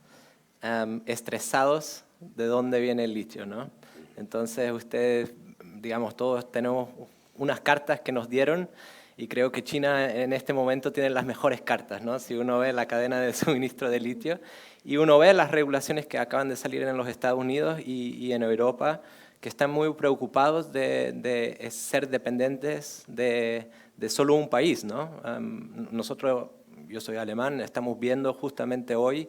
estresados de dónde viene el litio, ¿no? Entonces ustedes, digamos, todos tenemos unas cartas que nos dieron y creo que China en este momento tiene las mejores cartas, ¿no? Si uno ve la cadena de suministro de litio y uno ve las regulaciones que acaban de salir en los Estados Unidos y en Europa, que están muy preocupados de ser dependientes de solo un país, ¿no? Nosotros, yo soy alemán, estamos viendo justamente hoy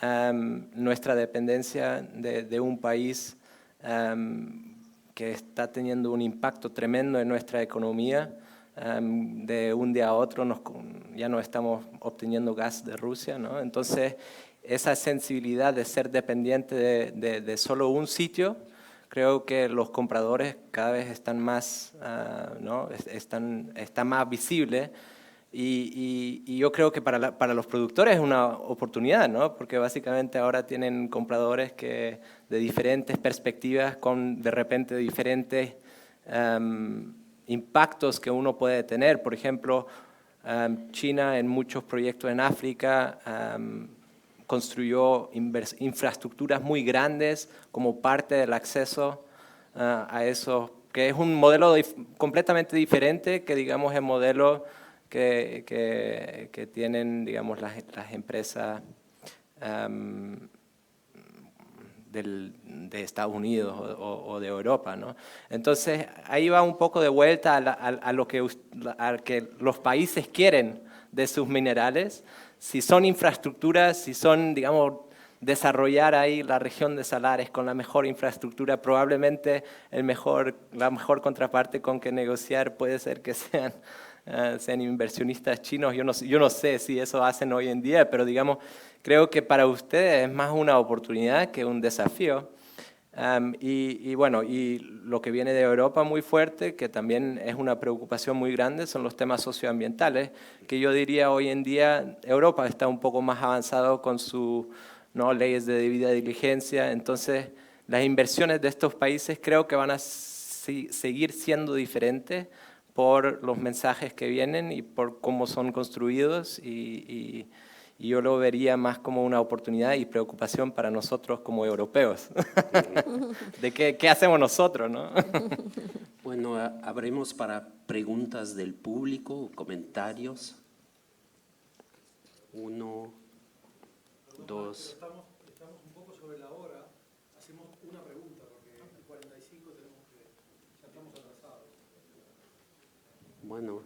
nuestra dependencia de un país que está teniendo un impacto tremendo en nuestra economía. De un día a otro ya no estamos obteniendo gas de Rusia, ¿no? Entonces, esa sensibilidad de ser dependiente de solo un sitio, creo que los compradores cada vez están más, ¿no? Está más visible. Y yo creo que para los productores es una oportunidad, ¿no? Porque básicamente ahora tienen compradores que de diferentes perspectivas, con de repente diferentes impactos que uno puede tener. Por ejemplo, China en muchos proyectos en África construyó infraestructuras muy grandes como parte del acceso a eso, que es un modelo completamente diferente que, digamos, el modelo que tienen, digamos, las empresas de Estados Unidos o de Europa, ¿no? Entonces, ahí va un poco de vuelta a lo que los países quieren de sus minerales. Si son infraestructuras, si son, digamos, desarrollar ahí la región de salares con la mejor infraestructura, probablemente la mejor contraparte con que negociar puede ser que sean inversionistas chinos. Yo no sé si eso hacen hoy en día, pero digamos, creo que para ustedes es más una oportunidad que un desafío. Y bueno, y lo que viene de Europa muy fuerte, que también es una preocupación muy grande, son los temas socioambientales, que yo diría hoy en día Europa está un poco más avanzado con sus, ¿no?, leyes de debida diligencia. Entonces, las inversiones de estos países creo que van a seguir siendo diferentes por los mensajes que vienen y por cómo son construidos, y yo lo vería más como una oportunidad y preocupación para nosotros como europeos. ¿De qué hacemos nosotros, no? Bueno, abrimos para preguntas del público, comentarios. 1, 2. Estamos un poco sobre la hora. Hacemos una pregunta porque en 45 ya estamos atrasados. Bueno,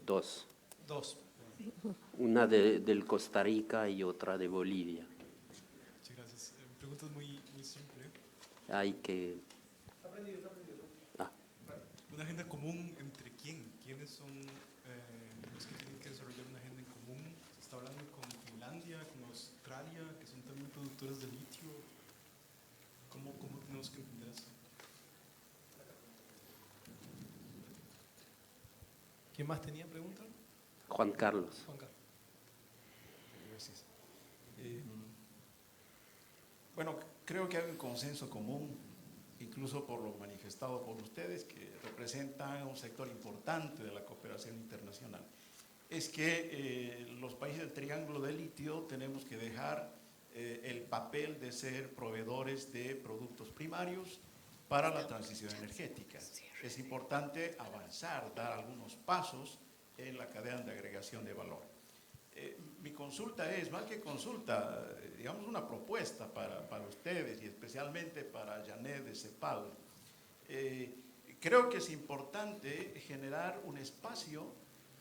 2. Dos. Una del Costa Rica y otra de Bolivia. Muchas gracias. Mi pregunta es muy simple. Hay que... Está aprendido. Ah. ¿Una agenda común entre quién? ¿Quiénes son los que tienen que desarrollar una agenda en común? ¿Se está hablando con Finlandia, con Australia, que son también productores de litio? ¿Cómo tenemos que entender eso? ¿Quién más tenía pregunta? Juan Carlos. Juan Carlos. Gracias. Bueno, creo que hay un consenso común, incluso por lo manifestado por ustedes, que representan un sector importante de la cooperación internacional. Es que los países del Triángulo del Litio tenemos que dejar el papel de ser proveedores de productos primarios para la transición energética. Es importante avanzar, dar algunos pasos en la cadena de agregación de valor. Mi consulta es, más que consulta, digamos una propuesta para ustedes y especialmente para Janet de CEPAL. Creo que es importante generar un espacio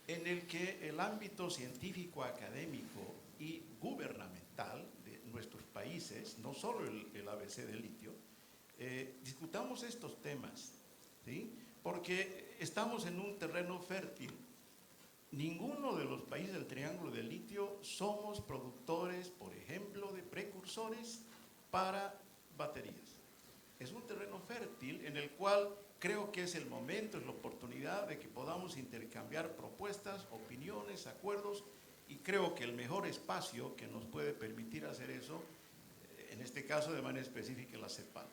en el que el ámbito científico, académico y gubernamental de nuestros países, no solo el ABC del litio, discutamos estos temas, ¿sí? Porque estamos en un terreno fértil. Ninguno de los países del Triángulo del Litio somos productores, por ejemplo, de precursores para baterías. Es un terreno fértil en el cual creo que es el momento, es la oportunidad de que podamos intercambiar propuestas, opiniones, acuerdos, y creo que el mejor espacio que nos puede permitir hacer eso, en este caso de manera específica, es la CEPAL.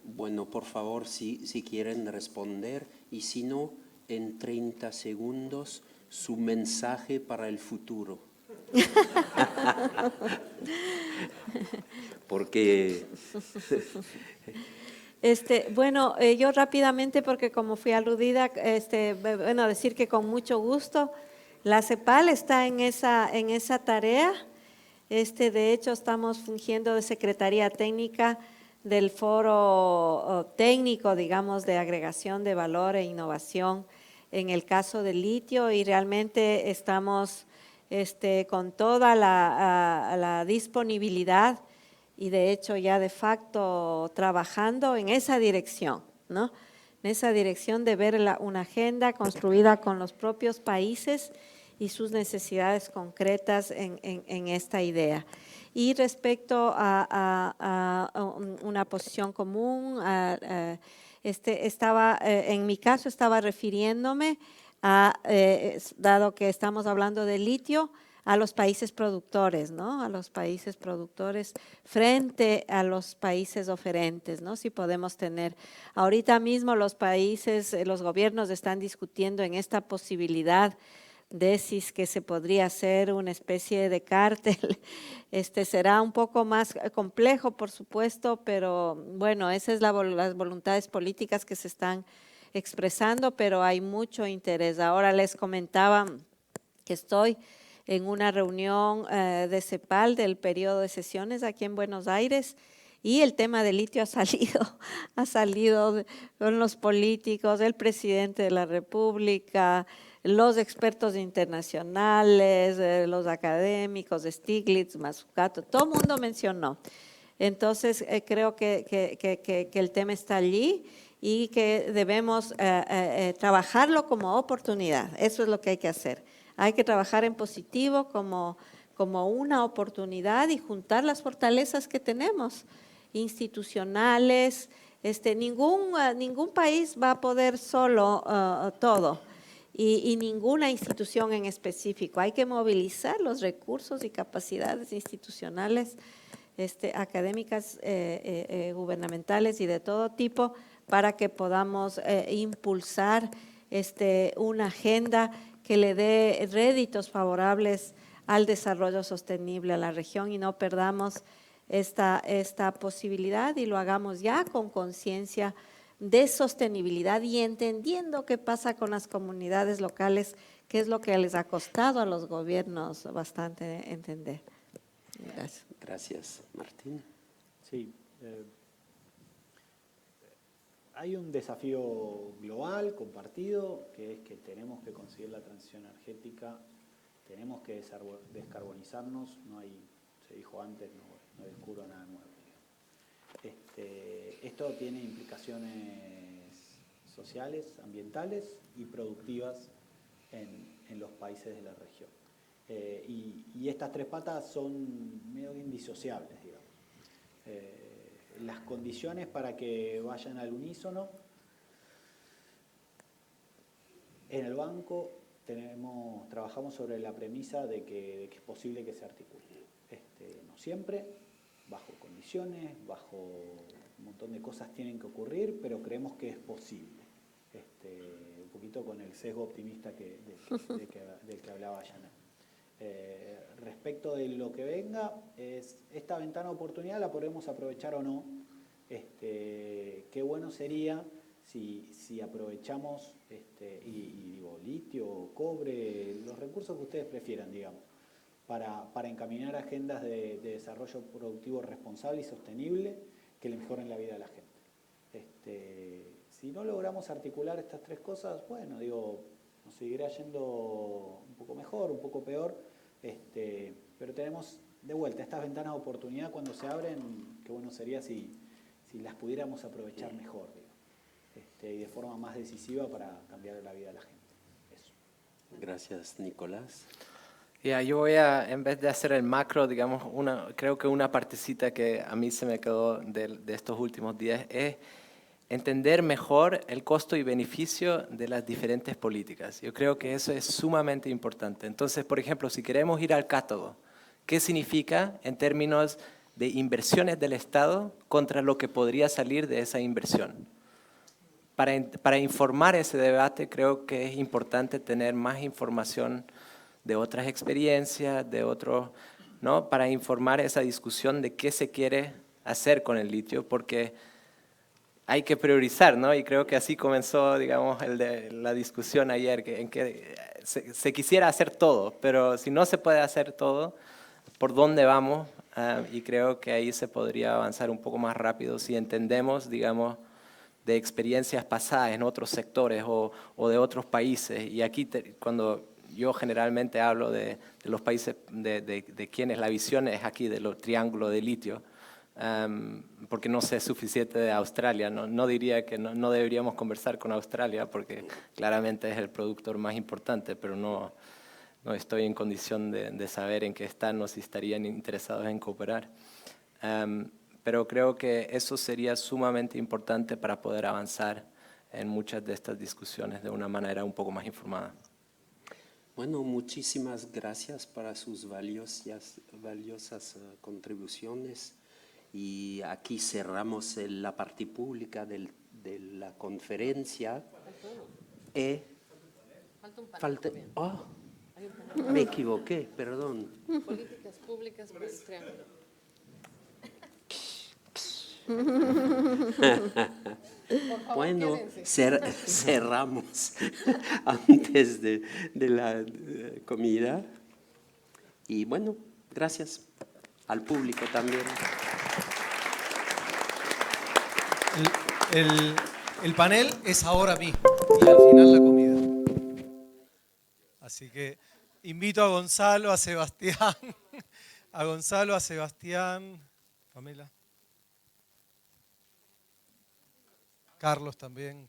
Bueno, por favor, si quieren responder, y si no, en 30 segundos, su mensaje para el futuro. Porque Bueno, yo rápidamente, porque como fui aludida, bueno, decir que con mucho gusto, la CEPAL está en esa tarea. De hecho, estamos fungiendo de Secretaría Técnica del Foro Técnico, digamos, de agregación de valor e innovación en el caso del litio, y realmente estamos con toda la disponibilidad y de hecho ya de facto trabajando en esa dirección, ¿no? En esa dirección de ver una agenda construida con los propios países y sus necesidades concretas en esta idea. Y respecto a una posición común, en mi caso estaba refiriéndome a, dado que estamos hablando de litio, a los países productores, ¿no? A los países productores frente a los países oferentes, ¿no? Si podemos tener, ahorita mismo los países, los gobiernos están discutiendo en esta posibilidad de si es que se podría hacer una especie de cártel. Será un poco más complejo, por supuesto, pero bueno, esas son las voluntades políticas que se están expresando, pero hay mucho interés. Ahora les comentaba que estoy en una reunión de CEPAL del periodo de sesiones aquí en Buenos Aires, y el tema del litio ha salido con los políticos, el presidente de la República, los expertos internacionales, los académicos, Stiglitz, Mazzucato, todo el mundo mencionó. Entonces, creo que el tema está allí y que debemos trabajarlo como oportunidad. Eso es lo que hay que hacer. Hay que trabajar en positivo como una oportunidad y juntar las fortalezas que tenemos, institucionales. Ningún país va a poder solo todo y ninguna institución en específico. Hay que movilizar los recursos y capacidades institucionales, académicas, gubernamentales y de todo tipo para que podamos impulsar una agenda que le dé réditos favorables al desarrollo sostenible a la región y no perdamos esta posibilidad y lo hagamos ya con conciencia de sostenibilidad y entendiendo qué pasa con las comunidades locales, que es lo que les ha costado a los gobiernos bastante entender. Gracias. Gracias, Martín. Sí, hay un desafío global, compartido, que es que tenemos que conseguir la transición energética, tenemos que descarbonizarnos, se dijo antes, no descubro nada nuevo. Esto tiene implicaciones sociales, ambientales y productivas en los países de la región. Y estas tres patas son medio indisociables, digamos. Las condiciones para que vayan al unísono, en el banco trabajamos sobre la premisa de que es posible que se articule. No siempre, bajo condiciones, bajo un montón de cosas tienen que ocurrir, pero creemos que es posible. Un poquito con el sesgo optimista del que hablaba Yana. Respecto de lo que venga, esta ventana de oportunidad la podemos aprovechar o no. Qué bueno sería si aprovechamos digo, litio, cobre, los recursos que ustedes prefieran, digamos, para encaminar agendas de desarrollo productivo responsable y sostenible que le mejoren la vida a la gente. Si no logramos articular estas tres cosas, bueno, digo, nos seguirá yendo un poco mejor, un poco peor, pero tenemos de vuelta estas ventanas de oportunidad cuando se abren, qué bueno sería si las pudiéramos aprovechar mejor, digo, y de forma más decisiva para cambiar la vida de la gente. Eso. Gracias, Nicolás. Yo voy a, en vez de hacer el macro, digamos, creo que una partecita que a mí se me quedó de estos últimos días es entender mejor el costo y beneficio de las diferentes políticas. Yo creo que eso es sumamente importante. Entonces, por ejemplo, si queremos ir al cátodo, ¿qué significa en términos de inversiones del Estado contra lo que podría salir de esa inversión? para informar ese debate creo que es importante tener más información de otras experiencias, de otros, ¿no? Para informar esa discusión de qué se quiere hacer con el litio, porque hay que priorizar, ¿no? Y creo que así comenzó, digamos, la discusión ayer, en que se quisiera hacer todo, pero si no se puede hacer todo, ¿por dónde vamos? Y creo que ahí se podría avanzar un poco más rápido si entendemos, digamos, de experiencias pasadas en otros sectores o de otros países. Y aquí, cuando yo generalmente hablo de los países de quienes la visión es aquí, de los triángulos de litio, porque no sé suficiente de Australia, no diría que no deberíamos conversar con Australia, porque claramente es el productor más importante, pero no estoy en condición de saber en qué están o si estarían interesados en cooperar. Pero creo que eso sería sumamente importante para poder avanzar en muchas de estas discusiones de una manera un poco más informada. Bueno, muchísimas gracias para sus valiosas contribuciones. Y aquí cerramos la parte pública de la conferencia. Falta un panel. Me equivoqué, perdón. Políticas públicas por el triángulo. Por favor, Bueno, quédense. cerramos antes de la comida. Y bueno, gracias al público también. El panel es ahora mismo y al final la comida. Así que invito a Gonzalo, a Sebastián, Pamela, Carlos también.